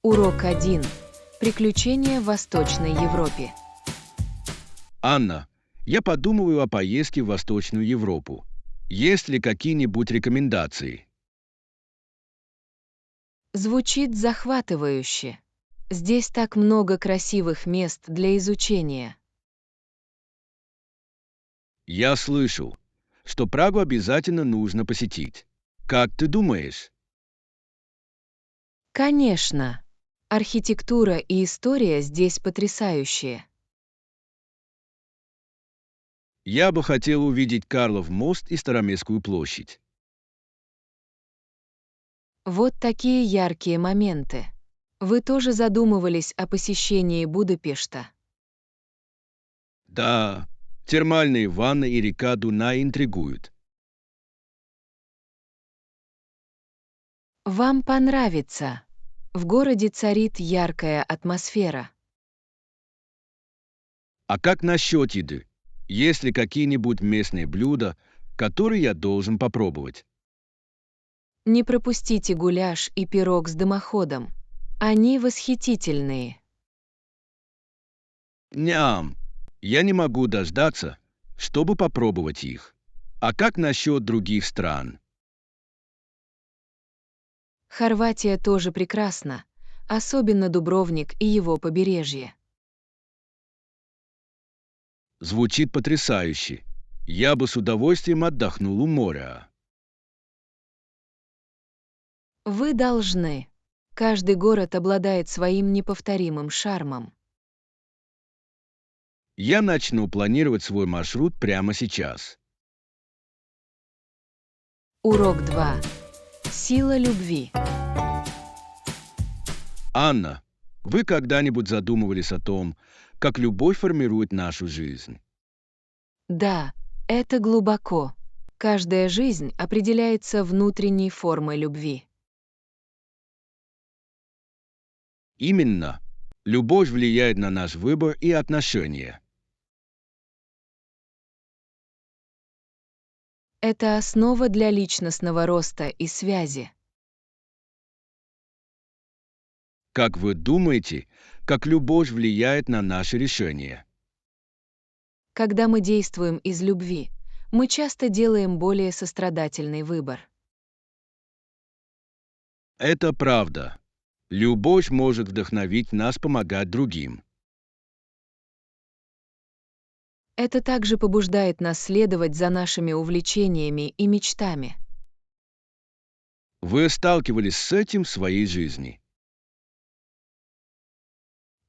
Урок 1. Приключения в Восточной Европе. Анна, я подумываю о поездке в Восточную Европу. Есть ли какие-нибудь рекомендации? Звучит захватывающе. Здесь так много красивых мест для изучения. Я слышал, что Прагу обязательно нужно посетить. Как ты думаешь? Конечно. Архитектура и история здесь потрясающие. Я бы хотел увидеть Карлов мост и Староместскую площадь. Вот такие яркие моменты. Вы тоже задумывались о посещении Будапешта? Да, термальные ванны и река Дунай интригуют. Вам понравится. В городе царит яркая атмосфера. А как насчет еды? Есть ли какие-нибудь местные блюда, которые я должен попробовать? Не пропустите гуляш и пирог с дымоходом. Они восхитительные. Ням, я не могу дождаться, чтобы попробовать их. А как насчет других стран? Хорватия тоже прекрасна, особенно Дубровник и его побережье. Звучит потрясающе. Я бы с удовольствием отдохнул у моря. Вы должны. Каждый город обладает своим неповторимым шармом. Я начну планировать свой маршрут прямо сейчас. Урок 2. Сила любви. Анна, вы когда-нибудь задумывались о том, как любовь формирует нашу жизнь? Да, это глубоко. Каждая жизнь определяется внутренней формой любви. Именно. Любовь влияет на наш выбор и отношения. Это основа для личностного роста и связи. Как вы думаете, как любовь влияет на наши решения? Когда мы действуем из любви, мы часто делаем более сострадательный выбор. Это правда. Любовь может вдохновить нас помогать другим. Это также побуждает нас следовать за нашими увлечениями и мечтами. Вы сталкивались с этим в своей жизни?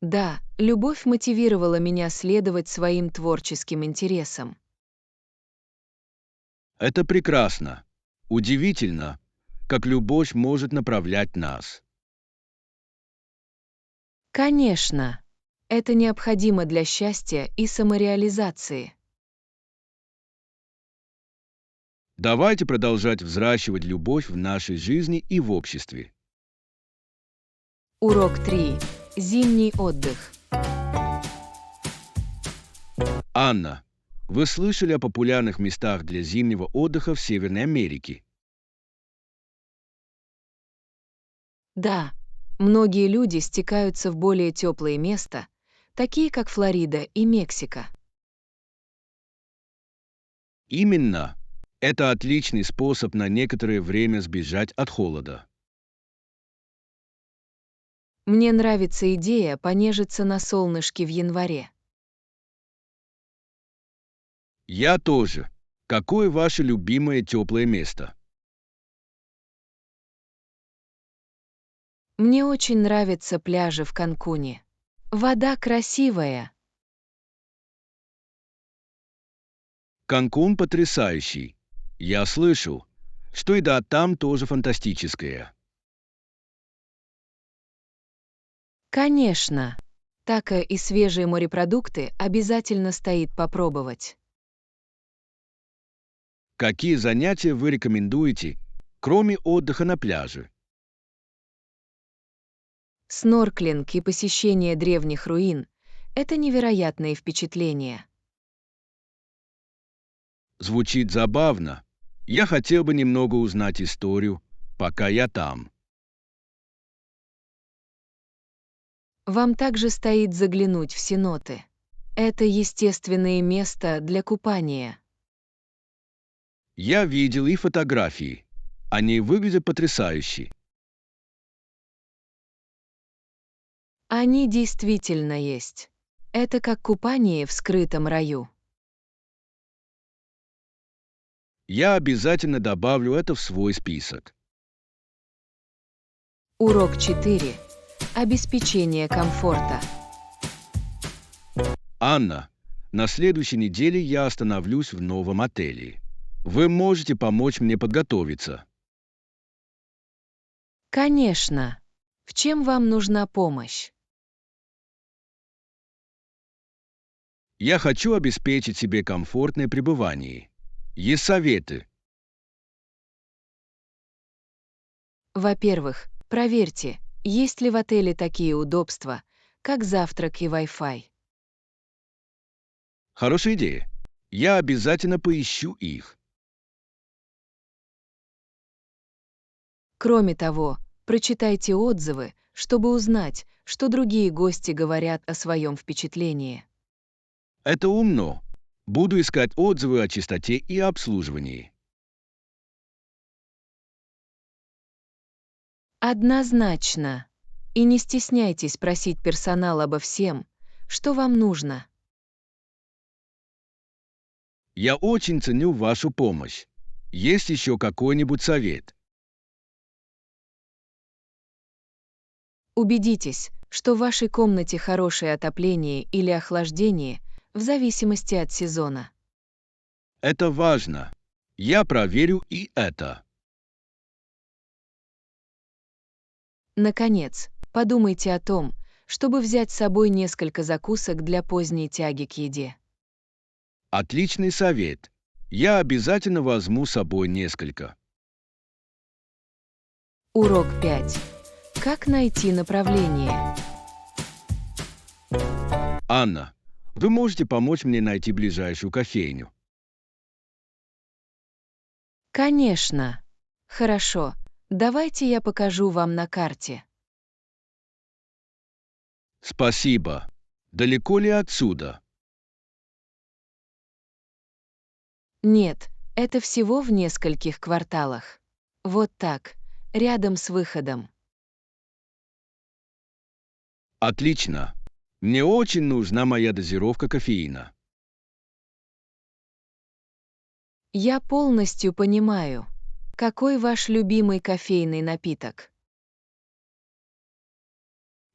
Да, любовь мотивировала меня следовать своим творческим интересам. Это прекрасно. Удивительно, как любовь может направлять нас. Конечно, это необходимо для счастья и самореализации. Давайте продолжать взращивать любовь в нашей жизни и в обществе. Урок 3. Зимний отдых. Анна, вы слышали о популярных местах для зимнего отдыха в Северной Америке? Да, многие люди стекаются в более теплые места, такие как Флорида и Мексика. Именно. Это отличный способ на некоторое время сбежать от холода. Мне нравится идея понежиться на солнышке в январе. Я тоже. Какое ваше любимое теплое место? Мне очень нравятся пляжи в Канкуне. Вода красивая. Канкун потрясающий. Я слышал, что еда там тоже фантастическая. Конечно. Тако и свежие морепродукты обязательно стоит попробовать. Какие занятия вы рекомендуете, кроме отдыха на пляже? Снорклинг и посещение древних руин — это невероятные впечатления. Звучит забавно. Я хотел бы немного узнать историю, пока я там. Вам также стоит заглянуть в сеноты. Это естественное место для купания. Я видел и фотографии. Они выглядят потрясающе. Они действительно есть. Это как купание в скрытом раю. Я обязательно добавлю это в свой список. Урок 4. Обеспечение комфорта. Анна, на следующей неделе я остановлюсь в новом отеле. Вы можете помочь мне подготовиться. Конечно. В чем вам нужна помощь? Я хочу обеспечить себе комфортное пребывание. Есть советы. Во-первых, проверьте, есть ли в отеле такие удобства, как завтрак и Wi-Fi. Хорошая идея. Я обязательно поищу их. Кроме того, прочитайте отзывы, чтобы узнать, что другие гости говорят о своем впечатлении. Это умно. Буду искать отзывы о чистоте и обслуживании. Однозначно. И не стесняйтесь просить персонал обо всем, что вам нужно. Я очень ценю вашу помощь. Есть еще какой-нибудь совет? Убедитесь, что в вашей комнате хорошее отопление или охлаждение, в зависимости от сезона. Это важно. Я проверю и это. Наконец, подумайте о том, чтобы взять с собой несколько закусок для поздней тяги к еде. Отличный совет. Я обязательно возьму с собой несколько. Урок 5. Как найти направление? Анна, вы можете помочь мне найти ближайшую кофейню? Конечно. Хорошо, давайте я покажу вам на карте. Спасибо. Далеко ли отсюда? Нет, это всего в нескольких кварталах. Вот так, рядом с выходом. Отлично. Мне очень нужна моя дозировка кофеина. Я полностью понимаю. Какой ваш любимый кофейный напиток?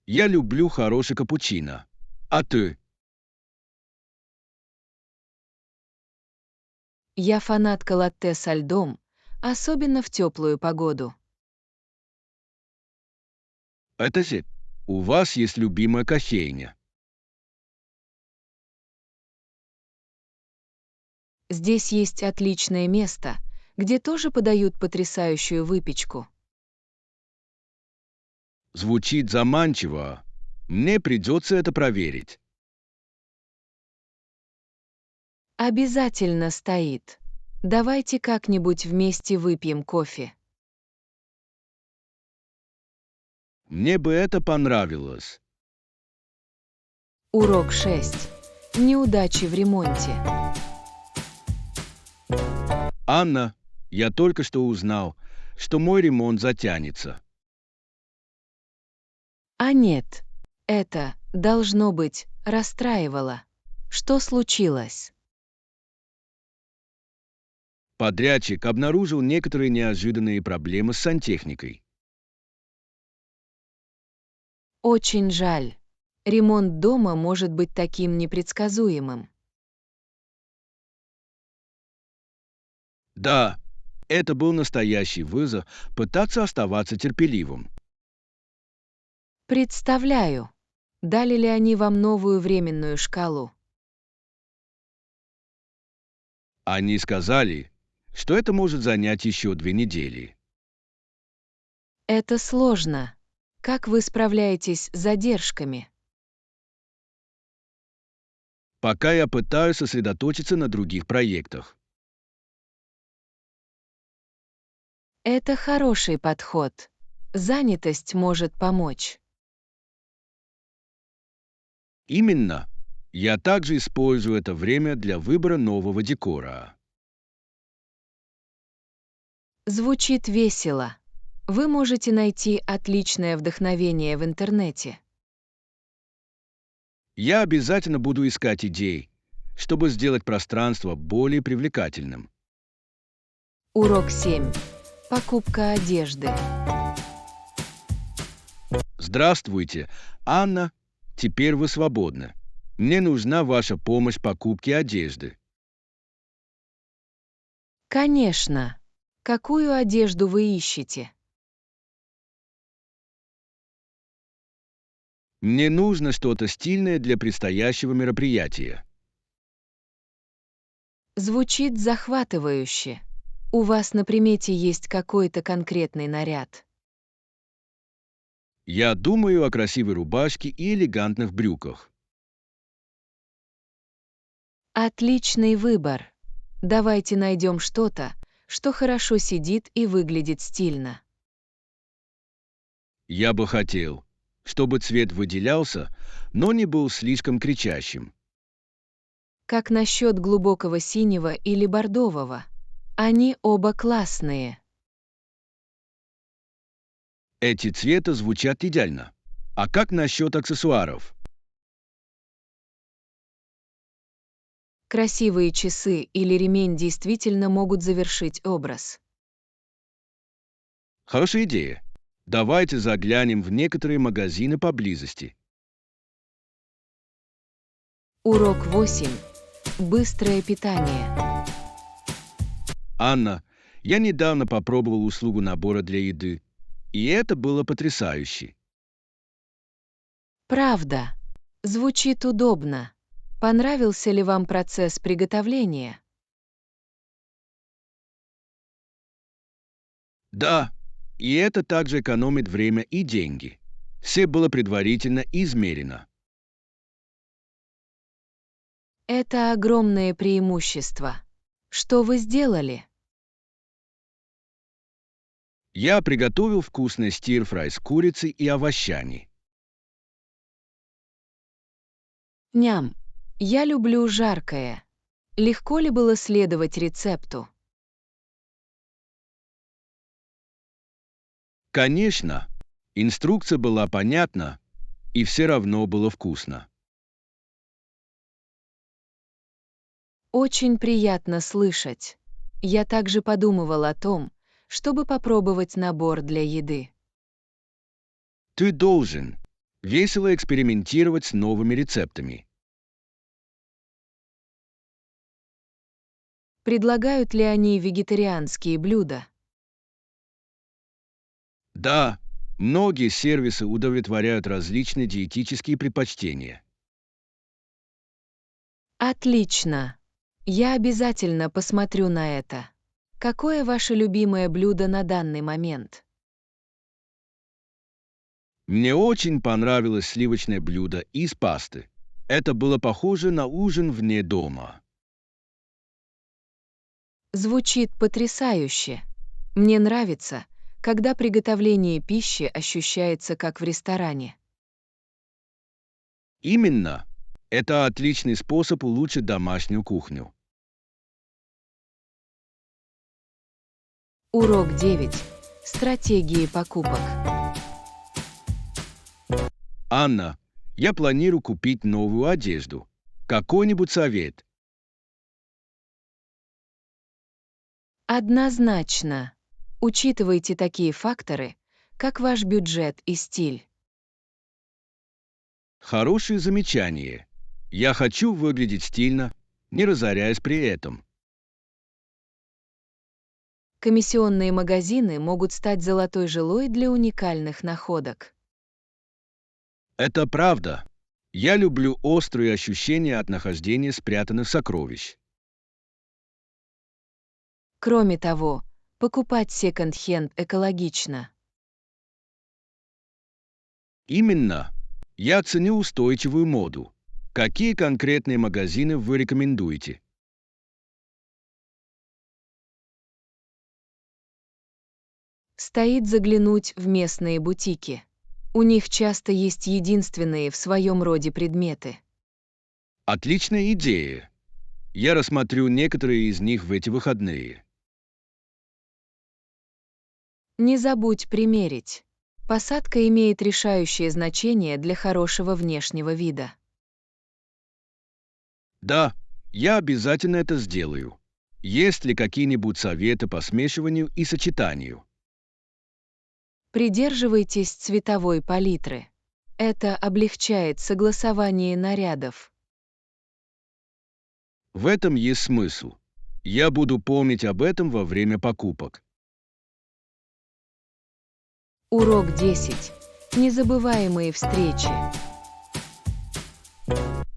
Я люблю хороший капучино. А ты? Я фанатка латте со льдом, особенно в теплую погоду. Это же у вас есть любимая кофейня. Здесь есть отличное место, где тоже подают потрясающую выпечку. Звучит заманчиво. Мне придется это проверить. Обязательно стоит. Давайте как-нибудь вместе выпьем кофе. Мне бы это понравилось. Урок 6. Неудачи в ремонте. Анна, я только что узнал, что мой ремонт затянется. А нет, это, должно быть, расстраивало. Что случилось? Подрядчик обнаружил некоторые неожиданные проблемы с сантехникой. Очень жаль. Ремонт дома может быть таким непредсказуемым. Да, это был настоящий вызов пытаться оставаться терпеливым. Представляю. Дали ли они вам новую временную шкалу? Они сказали, что это может занять еще 2 недели. Это сложно. Как вы справляетесь с задержками? Пока я пытаюсь сосредоточиться на других проектах. Это хороший подход. Занятость может помочь. Именно. Я также использую это время для выбора нового декора. Звучит весело. Вы можете найти отличное вдохновение в интернете. Я обязательно буду искать идей, чтобы сделать пространство более привлекательным. Урок 7. Покупка одежды. Здравствуйте, Анна. Теперь вы свободны. Мне нужна ваша помощь в покупке одежды. Конечно. Какую одежду вы ищете? Мне нужно что-то стильное для предстоящего мероприятия. Звучит захватывающе. У вас на примете есть какой-то конкретный наряд? Я думаю о красивой рубашке и элегантных брюках. Отличный выбор. Давайте найдем что-то, что хорошо сидит и выглядит стильно. Я бы хотел, чтобы цвет выделялся, но не был слишком кричащим. Как насчет глубокого синего или бордового? Они оба классные. Эти цвета звучат идеально. А как насчет аксессуаров? Красивые часы или ремень действительно могут завершить образ. Хорошая идея. Давайте заглянем в некоторые магазины поблизости. Урок 8. Быстрое питание. Анна, я недавно попробовал услугу набора для еды, и это было потрясающе. Правда. Звучит удобно. Понравился ли вам процесс приготовления? Да, и это также экономит время и деньги. Все было предварительно измерено. Это огромное преимущество. Что вы сделали? Я приготовил вкусный стир-фрай с курицей и овощами. Ням. Я люблю жаркое. Легко ли было следовать рецепту? Конечно, инструкция была понятна, и все равно было вкусно. Очень приятно слышать. Я также подумывал о том, чтобы попробовать набор для еды. Ты должен весело экспериментировать с новыми рецептами. Предлагают ли они вегетарианские блюда? Да, многие сервисы удовлетворяют различные диетические предпочтения. Отлично. Я обязательно посмотрю на это. Какое ваше любимое блюдо на данный момент? Мне очень понравилось сливочное блюдо из пасты. Это было похоже на ужин вне дома. Звучит потрясающе. Мне нравится, когда приготовление пищи ощущается как в ресторане. Именно. Это отличный способ улучшить домашнюю кухню. Урок 9. Стратегии покупок. Анна, я планирую купить новую одежду. Какой-нибудь совет? Однозначно. Учитывайте такие факторы, как ваш бюджет и стиль. Хорошее замечание. Я хочу выглядеть стильно, не разоряясь при этом. Комиссионные магазины могут стать золотой жилой для уникальных находок. Это правда. Я люблю острые ощущения от нахождения спрятанных сокровищ. Кроме того, покупать секонд-хенд экологично. Именно. Я ценю устойчивую моду. Какие конкретные магазины вы рекомендуете? Стоит заглянуть в местные бутики. У них часто есть единственные в своем роде предметы. Отличная идея. Я рассмотрю некоторые из них в эти выходные. Не забудь примерить. Посадка имеет решающее значение для хорошего внешнего вида. Да, я обязательно это сделаю. Есть ли какие-нибудь советы по смешиванию и сочетанию? Придерживайтесь цветовой палитры. Это облегчает согласование нарядов. В этом есть смысл. Я буду помнить об этом во время покупок. Урок 10. Незабываемые встречи.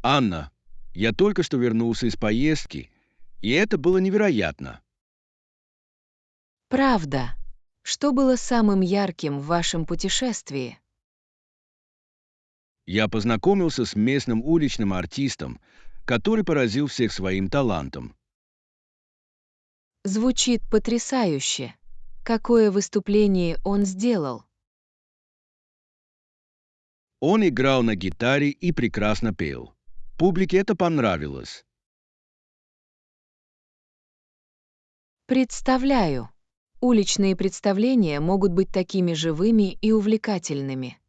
Анна, я только что вернулся из поездки, и это было невероятно. Правда. Что было самым ярким в вашем путешествии? Я познакомился с местным уличным артистом, который поразил всех своим талантом. Звучит потрясающе. Какое выступление он сделал? Он играл на гитаре и прекрасно пел. Публике это понравилось. Представляю. Уличные представления могут быть такими живыми и увлекательными.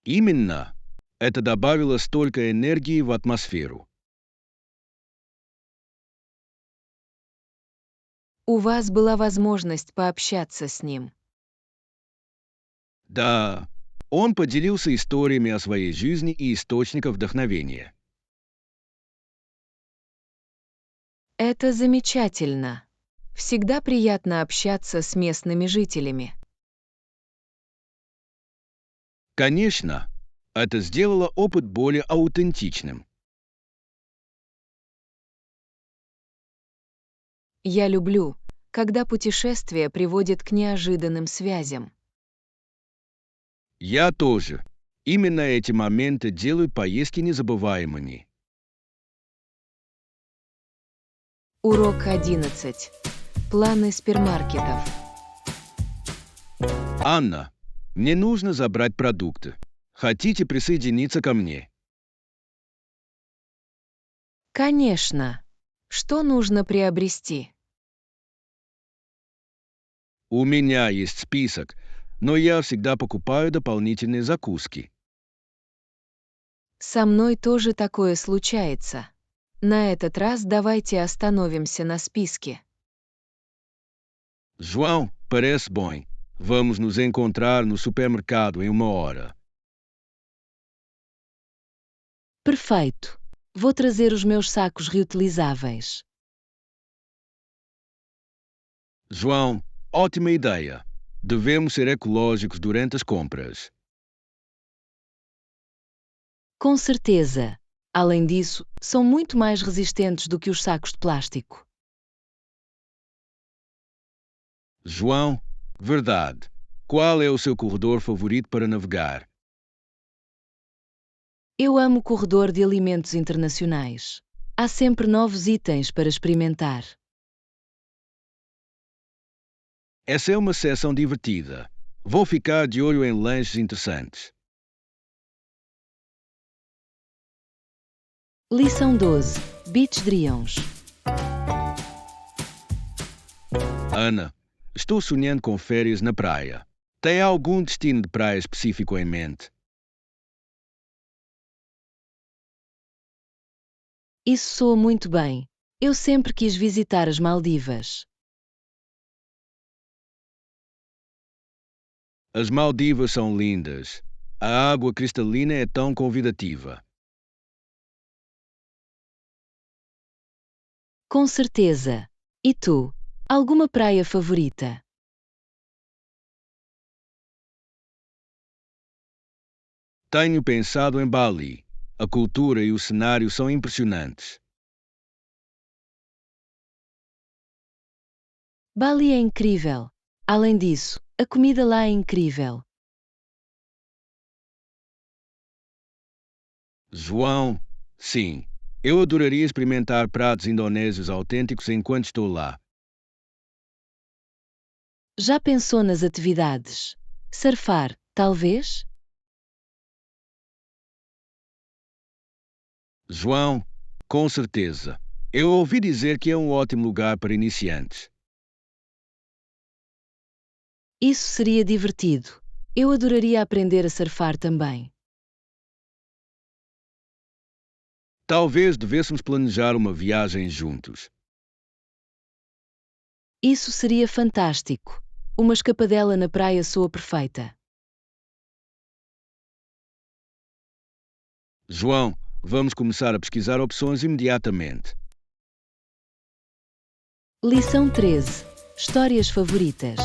Именно. Это добавило столько энергии в атмосферу. У вас была возможность пообщаться с ним. Да, он поделился историями о своей жизни и источниках вдохновения. Это замечательно. Всегда приятно общаться с местными жителями. Конечно, это сделало опыт более аутентичным. Я люблю, когда путешествие приводит к неожиданным связям. Я тоже. Именно эти моменты делают поездки незабываемыми. Урок 11. Планы супермаркетов. Анна, мне нужно забрать продукты. Хотите присоединиться ко мне? Конечно. Что нужно приобрести? У меня есть список, но я всегда покупаю дополнительные закуски. Со мной тоже такое случается. На этот раз давайте остановимся на списке. João, parece bom. Vamos nos encontrar no supermercado em 1 hora. Perfeito. Vou trazer os meus sacos reutilizáveis. João, ótima ideia. Devemos ser ecológicos durante as compras. Com certeza. Além disso, são muito mais resistentes do que os sacos de plástico. João, verdade. Qual é o seu corredor favorito para navegar? Eu amo o corredor de alimentos internacionais. Há sempre novos itens para experimentar. Essa é uma sessão divertida. Vou ficar de olho em lanches interessantes. Lição 12. Beach Dreams. Ana, estou sonhando com férias na praia. Tem algum destino de praia específico em mente? Isso soa muito bem. Eu sempre quis visitar as Maldivas. As Maldivas são lindas. A água cristalina é tão convidativa. Com certeza. E tu? Alguma praia favorita? Tenho pensado em Bali. A cultura e o cenário são impressionantes. Bali é incrível. Além disso, a comida lá é incrível. João, sim. Eu adoraria experimentar pratos indonésios autênticos enquanto estou lá. Já pensou nas atividades? Surfar, talvez? João, com certeza. Eu ouvi dizer que é um ótimo lugar para iniciantes. Isso seria divertido. Eu adoraria aprender a surfar também. Talvez devêssemos planejar uma viagem juntos. Isso seria fantástico. Uma escapadela na praia soa perfeita. João, vamos começar a pesquisar opções imediatamente. Lição 13. Histórias favoritas.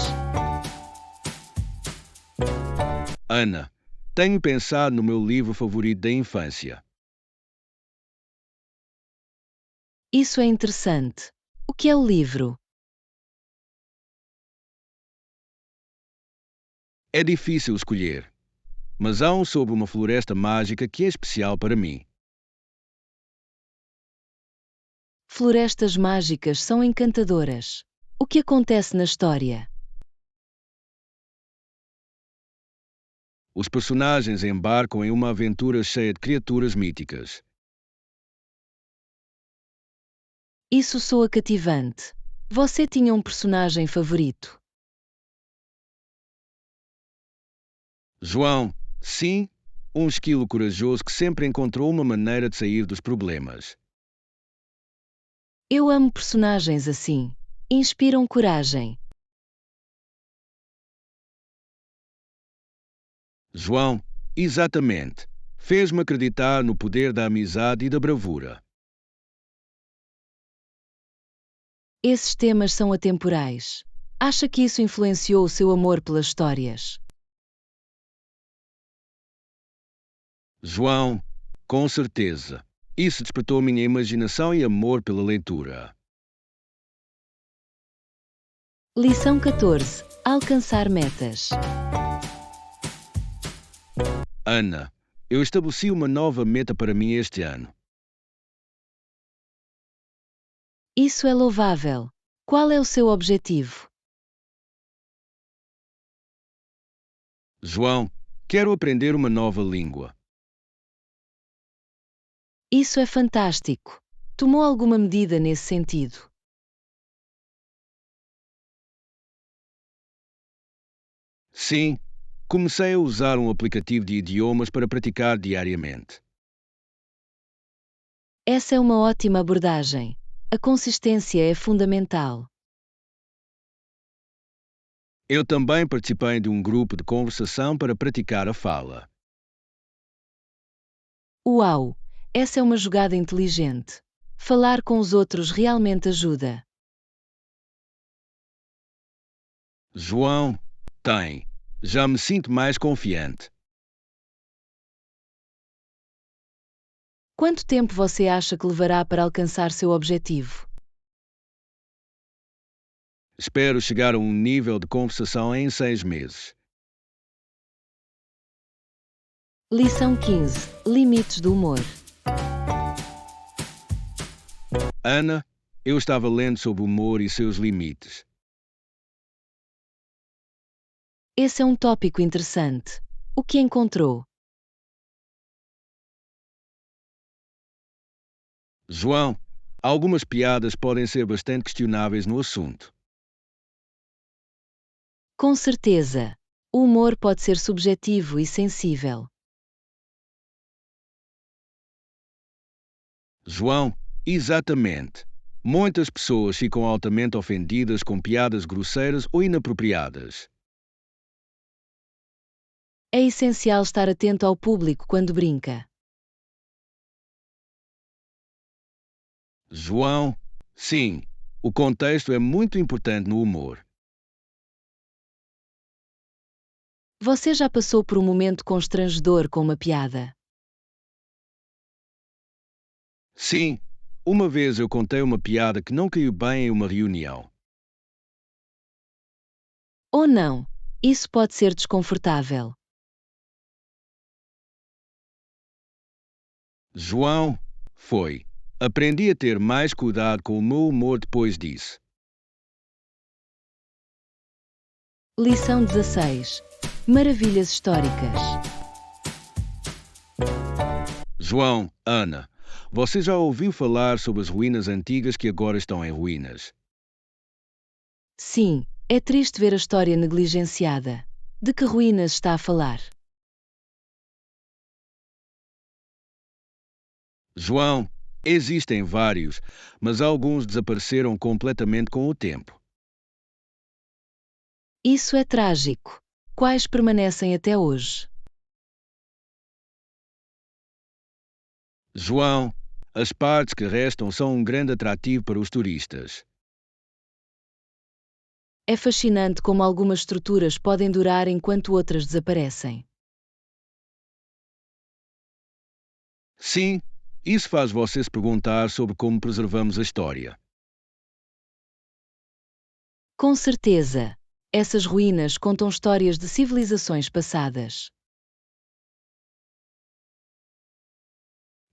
Ana, tenho pensado no meu livro favorito da infância. Isso é interessante. O que é o livro? É difícil escolher, mas há um sobre uma floresta mágica que é especial para mim. Florestas mágicas são encantadoras. O que acontece na história? Os personagens embarcam em uma aventura cheia de criaturas míticas. Isso soa cativante. Você tinha um personagem favorito? João, sim, um esquilo corajoso que sempre encontrou uma maneira de sair dos problemas. Eu amo personagens assim. Inspiram coragem. João, exatamente. Fez-me acreditar no poder da amizade e da bravura. Esses temas são atemporais. Acha que isso influenciou o seu amor pelas histórias? João, com certeza. Isso despertou minha imaginação e amor pela leitura. Lição 14. Alcançar metas. Ana, eu estabeleci uma nova meta para mim este ano. Isso é louvável. Qual é o seu objetivo? João, quero aprender uma nova língua. Isso é fantástico. Tomou alguma medida nesse sentido? Sim, comecei a usar um aplicativo de idiomas para praticar diariamente. Essa é uma ótima abordagem. A consistência é fundamental. Eu também participei de um grupo de conversação para praticar a fala. Uau! Essa é uma jogada inteligente. Falar com os outros realmente ajuda. João, tem. Já me sinto mais confiante. Quanto tempo você acha que levará para alcançar seu objetivo? Espero chegar a um nível de conversação em 6 meses. Lição 15. Limites do humor. Ana, eu estava lendo sobre o humor e seus limites. Esse é um tópico interessante. O que encontrou? João, algumas piadas podem ser bastante questionáveis no assunto. Com certeza. O humor pode ser subjetivo e sensível. João, exatamente. Muitas pessoas ficam altamente ofendidas com piadas grosseiras ou inapropriadas. É essencial estar atento ao público quando brinca. João, sim, o contexto é muito importante no humor. Você já passou por um momento constrangedor com uma piada? Sim, uma vez eu contei uma piada que não caiu bem em uma reunião. Ou não? Isso pode ser desconfortável. João, foi. Aprendi a ter mais cuidado com o meu humor depois disso. Lição 16. Maravilhas históricas. João, Ana, você já ouviu falar sobre as ruínas antigas que agora estão em ruínas? Sim, é triste ver a história negligenciada. De que ruínas está a falar? João, existem vários, mas alguns desapareceram completamente com o tempo. Isso é trágico. Quais permanecem até hoje? João, as partes que restam são um grande atrativo para os turistas. É fascinante como algumas estruturas podem durar enquanto outras desaparecem. Sim, isso faz você se perguntar sobre como preservamos a história. Com certeza, essas ruínas contam histórias de civilizações passadas.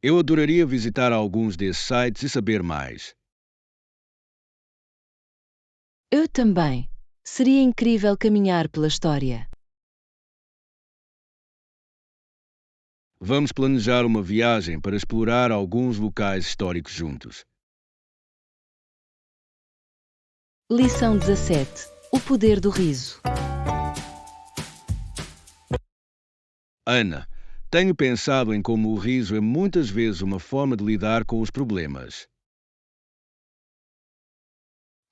Eu adoraria visitar alguns desses sites e saber mais. Eu também. Seria incrível caminhar pela história. Vamos planejar uma viagem para explorar alguns locais históricos juntos. Lição 17. O poder do riso. Ana, tenho pensado em como o riso é muitas vezes uma forma de lidar com os problemas.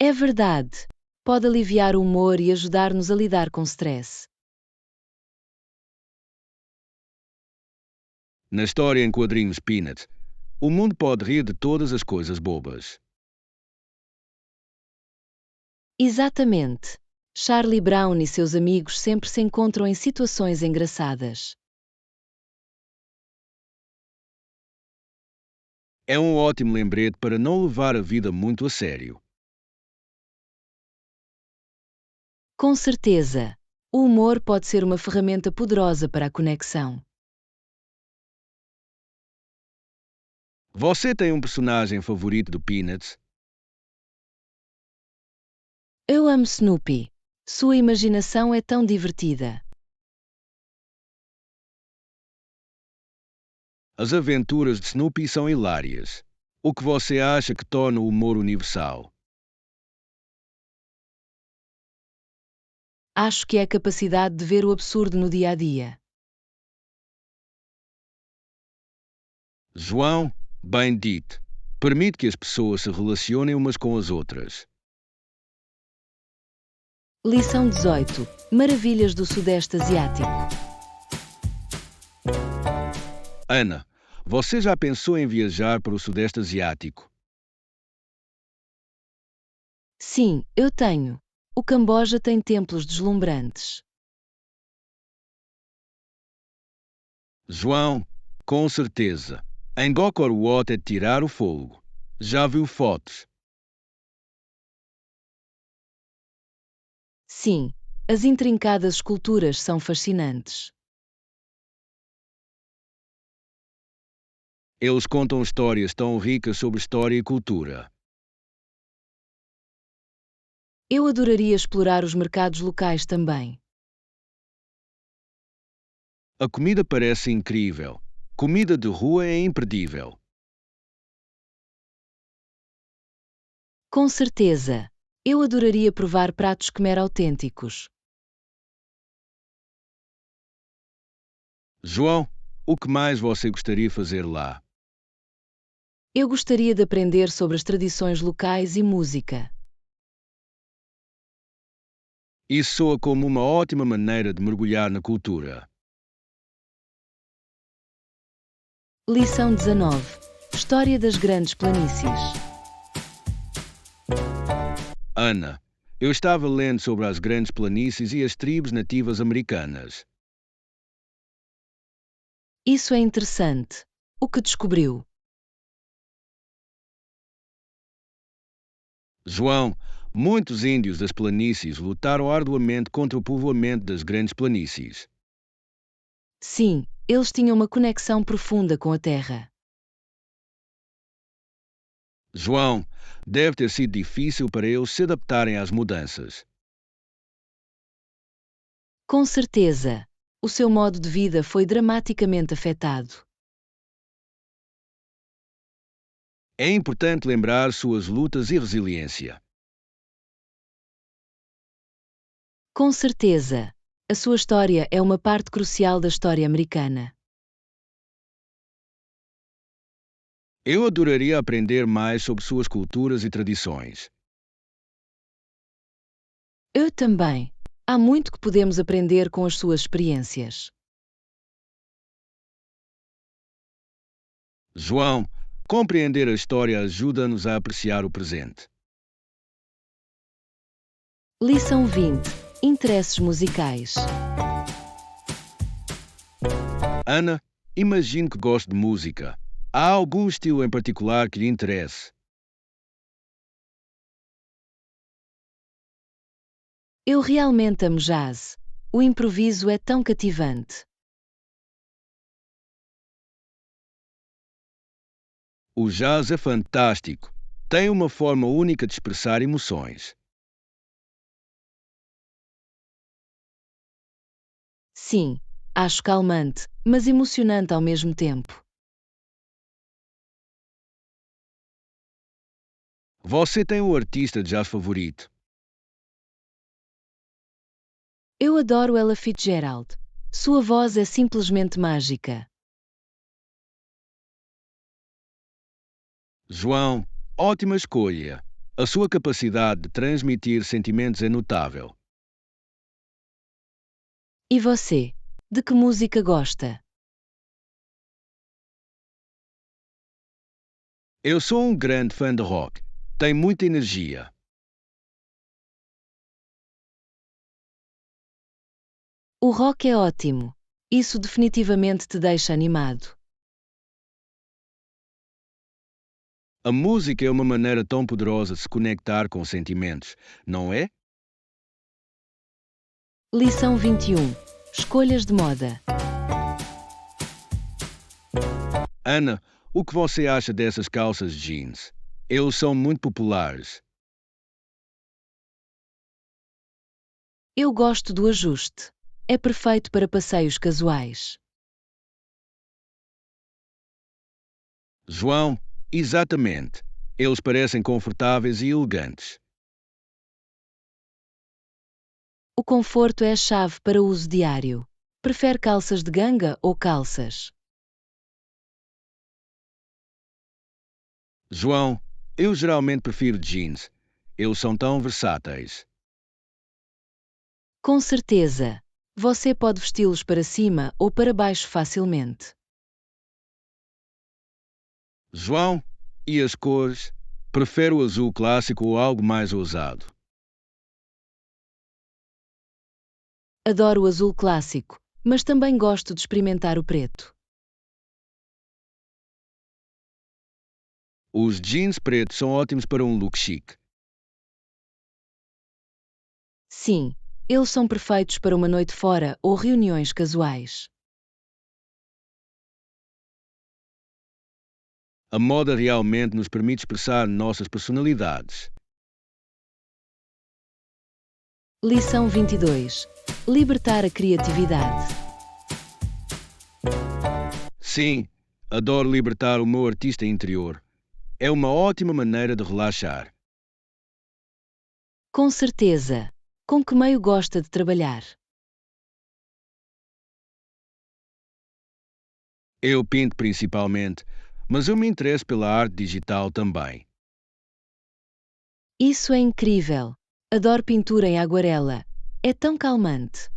É verdade. Pode aliviar o humor e ajudar-nos a lidar com stress. Na história em quadrinhos Peanuts, o mundo pode rir de todas as coisas bobas. Exatamente. Charlie Brown e seus amigos sempre se encontram em situações engraçadas. É um ótimo lembrete para não levar a vida muito a sério. Com certeza. O humor pode ser uma ferramenta poderosa para a conexão. Você tem um personagem favorito do Peanuts? Eu amo Snoopy. Sua imaginação é tão divertida. As aventuras de Snoopy são hilárias. O que você acha que torna o humor universal? Acho que é a capacidade de ver o absurdo no dia a dia. João, bem dito, permite que as pessoas se relacionem umas com as outras. Lição 18. Maravilhas do Sudeste Asiático. Ana, você já pensou em viajar para o Sudeste Asiático? Sim, eu tenho. O Camboja tem templos deslumbrantes. João, com certeza. Angkor Wat é de tirar o fogo. Já viu fotos? Sim, as intrincadas esculturas são fascinantes. Eles contam histórias tão ricas sobre história e cultura. Eu adoraria explorar os mercados locais também. A comida parece incrível. Comida de rua é imperdível. Com certeza. Eu adoraria provar pratos khmer autênticos. João, o que mais você gostaria de fazer lá? Eu gostaria de aprender sobre as tradições locais e música. Isso soa como uma ótima maneira de mergulhar na cultura. Lição 19. História das grandes planícies. Ana, eu estava lendo sobre as grandes planícies e as tribos nativas americanas. Isso é interessante. O que descobriu? João, muitos índios das planícies lutaram arduamente contra o povoamento das grandes planícies. Sim, eles tinham uma conexão profunda com a terra. João, deve ter sido difícil para eles se adaptarem às mudanças. Com certeza. O seu modo de vida foi dramaticamente afetado. É importante lembrar suas lutas e resiliência. Com certeza. A sua história é uma parte crucial da história americana. Eu adoraria aprender mais sobre suas culturas e tradições. Eu também. Há muito que podemos aprender com as suas experiências. João, compreender a história ajuda-nos a apreciar o presente. Lição 20. Interesses musicais. Ana, imagino que goste de música. Há algum estilo em particular que lhe interesse? Eu realmente amo jazz. O improviso é tão cativante. O jazz é fantástico. Tem uma forma única de expressar emoções. Sim, acho calmante, mas emocionante ao mesmo tempo. Você tem um artista de jazz favorito? Eu adoro Ella Fitzgerald. Sua voz é simplesmente mágica. João, ótima escolha. A sua capacidade de transmitir sentimentos é notável. E você? De que música gosta? Eu sou um grande fã de rock. Tem muita energia. O rock é ótimo. Isso definitivamente te deixa animado. A música é uma maneira tão poderosa de se conectar com sentimentos, não é? Lição 21. Escolhas de moda. Ana, o que você acha dessas calças jeans? Eles são muito populares. Eu gosto do ajuste. É perfeito para passeios casuais. João, exatamente. Eles parecem confortáveis e elegantes. O conforto é a chave para o uso diário. Prefere calças de ganga ou calças? João, eu geralmente prefiro jeans. Eles são tão versáteis. Com certeza. Você pode vesti-los para cima ou para baixo facilmente. João, e as cores? Prefiro o azul clássico ou algo mais ousado? Adoro o azul clássico, mas também gosto de experimentar o preto. Os jeans pretos são ótimos para um look chique. Sim, eles são perfeitos para uma noite fora ou reuniões casuais. A moda realmente nos permite expressar nossas personalidades. Lição 22. Libertar a criatividade. Sim, adoro libertar o meu artista interior. É uma ótima maneira de relaxar. Com certeza. Com que meio gosta de trabalhar? Eu pinto principalmente, mas eu me interesso pela arte digital também. Isso é incrível. Adoro pintura em aguarela. É tão calmante.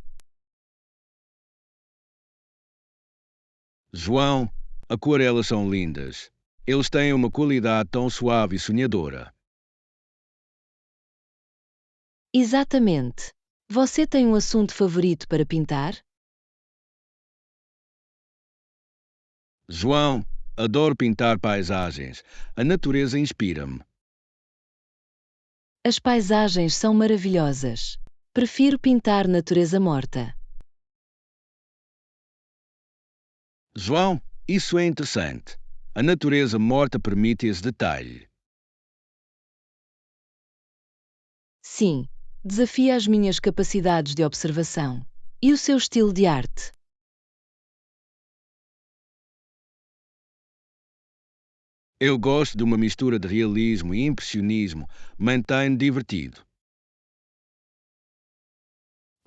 João, aquarelas são lindas. Eles têm uma qualidade tão suave e sonhadora. Exatamente. Você tem um assunto favorito para pintar? João, adoro pintar paisagens. A natureza inspira-me. As paisagens são maravilhosas. Prefiro pintar natureza morta. João, isso é interessante. A natureza morta permite esse detalhe. Sim, desafia as minhas capacidades de observação. E o seu estilo de arte? Eu gosto de uma mistura de realismo e impressionismo, mantém divertido.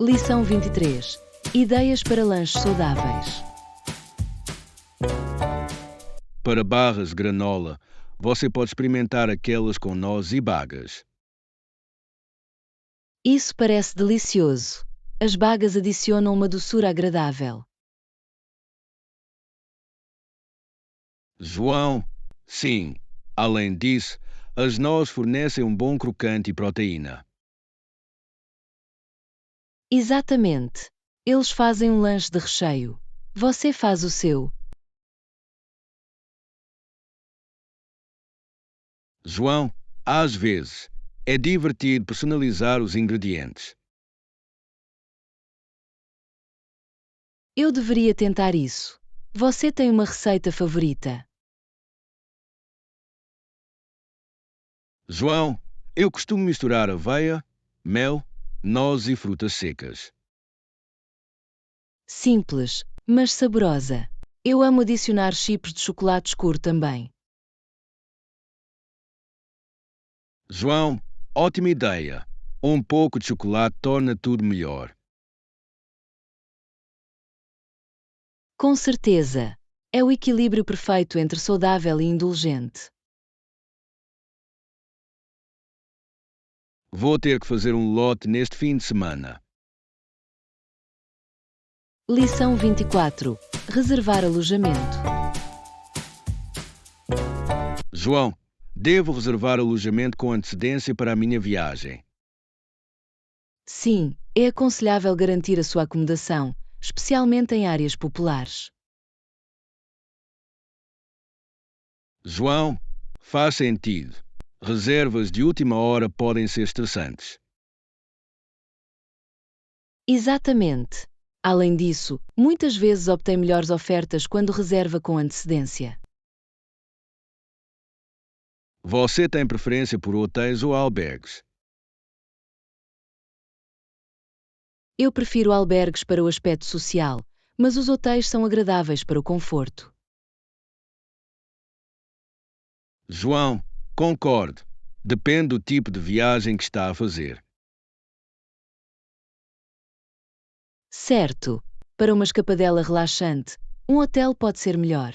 Lição 23. Ideias para lanches saudáveis. Para barras granola, você pode experimentar aquelas com noz e bagas. Isso parece delicioso. As bagas adicionam uma doçura agradável. João, sim. Além disso, as nozes fornecem um bom crocante e proteína. Exatamente. Eles fazem um lanche de recheio. Você faz o seu. João, às vezes, é divertido personalizar os ingredientes. Eu deveria tentar isso. Você tem uma receita favorita? João, eu costumo misturar aveia, mel, nozes e frutas secas. Simples, mas saborosa. Eu amo adicionar chips de chocolate escuro também. João, ótima ideia. Um pouco de chocolate torna tudo melhor. Com certeza. É o equilíbrio perfeito entre saudável e indulgente. Vou ter que fazer um lote neste fim de semana. Lição 24. Reservar alojamento. João, devo reservar alojamento com antecedência para a minha viagem. Sim, é aconselhável garantir a sua acomodação, especialmente em áreas populares. João, faz sentido. Reservas de última hora podem ser estressantes. Exatamente. Além disso, muitas vezes obtém melhores ofertas quando reserva com antecedência. Você tem preferência por hotéis ou albergues? Eu prefiro albergues para o aspecto social, mas os hotéis são agradáveis para o conforto. João, concordo. Depende do tipo de viagem que está a fazer. Certo. Para uma escapadela relaxante, um hotel pode ser melhor.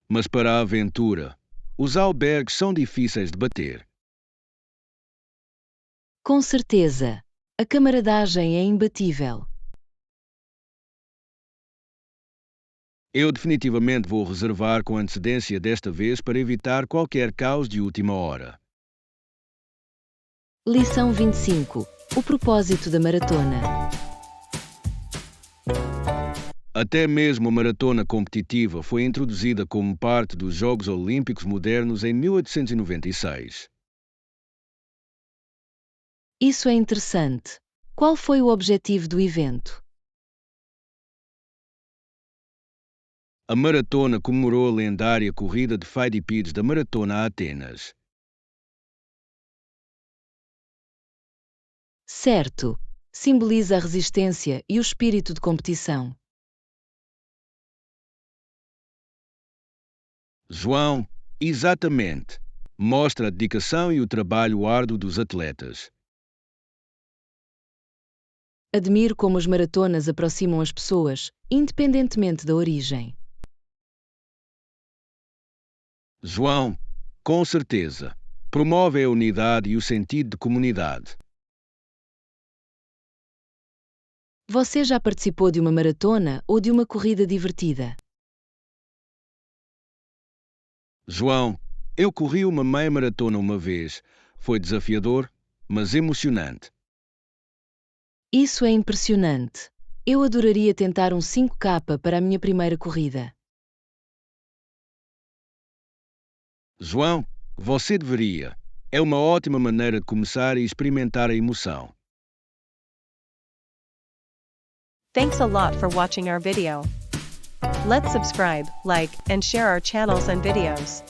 Mas para a aventura, os albergues são difíceis de bater. Com certeza. A camaradagem é imbatível. Eu definitivamente vou reservar com antecedência desta vez para evitar qualquer caos de última hora. Lição 25. O propósito da maratona. Até mesmo a maratona competitiva foi introduzida como parte dos Jogos Olímpicos Modernos em 1896. Isso é interessante. Qual foi o objetivo do evento? A maratona comemorou a lendária corrida de Fidípides da Maratona a Atenas. Certo. Simboliza a resistência e o espírito de competição. João, exatamente. Mostra a dedicação e o trabalho árduo dos atletas. Admiro como as maratonas aproximam as pessoas, independentemente da origem. João, com certeza, promove a unidade e o sentido de comunidade. Você já participou de uma maratona ou de uma corrida divertida? João, eu corri uma meia maratona uma vez. Foi desafiador, mas emocionante. Isso é impressionante. Eu adoraria tentar um 5K para a minha primeira corrida. João, você deveria. É uma ótima maneira de começar e experimentar a emoção. Thanks a lot for watching our video. Let's subscribe, like, and share our channels and videos.